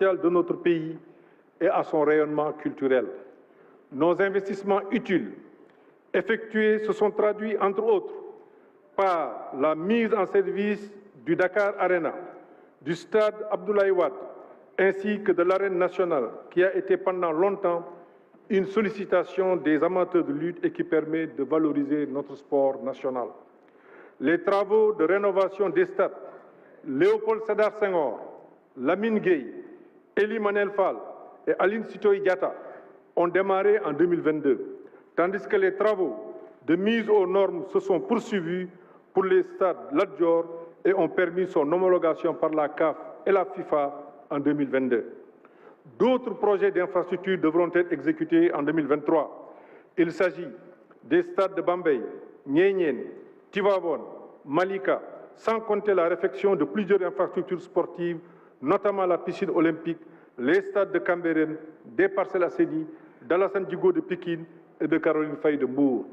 de notre pays et à son rayonnement culturel. Nos investissements utiles effectués se sont traduits, entre autres, par la mise en service du Dakar Arena, du stade Abdoulaye Wade, ainsi que de l'arène nationale, qui a été pendant longtemps une sollicitation des amateurs de lutte et qui permet de valoriser notre sport national. Les travaux de rénovation des stades Léopold Sédar Senghor, Lamine Gueye, Elie Manel Fall et Aline Sitoé Diatta ont démarré en 2022, tandis que les travaux de mise aux normes se sont poursuivis pour les stades Lat Dior et ont permis son homologation par la CAF et la FIFA en 2022. D'autres projets d'infrastructure devront être exécutés en 2023. Il s'agit des stades de Bambey, Niéniène, Tivaouane, Malika, sans compter la réfection de plusieurs infrastructures sportives, notamment la piscine olympique, les stades de Cambérène, des Parcelles Assainies, d'Alassane Djigo de Pikine et de Caroline Faye de Mbour.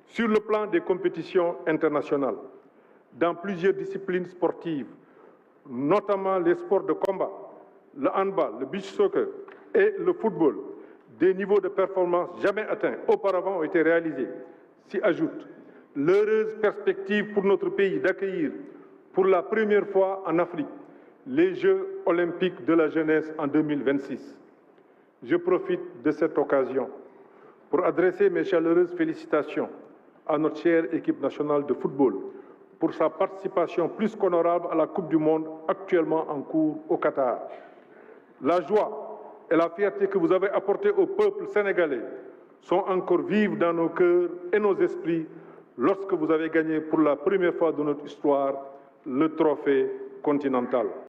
Sur le plan des compétitions internationales, dans plusieurs disciplines sportives, notamment les sports de combat, le handball, le beach soccer et le football, des niveaux de performance jamais atteints auparavant ont été réalisés. S'y ajoute l'heureuse perspective pour notre pays d'accueillir pour la première fois en Afrique les Jeux olympiques de la jeunesse en 2026. Je profite de cette occasion pour adresser mes chaleureuses félicitations à notre chère équipe nationale de football pour sa participation plus qu'honorable à la Coupe du Monde actuellement en cours au Qatar. La joie et la fierté que vous avez apportées au peuple sénégalais sont encore vives dans nos cœurs et nos esprits lorsque vous avez gagné pour la première fois de notre histoire le trophée continental.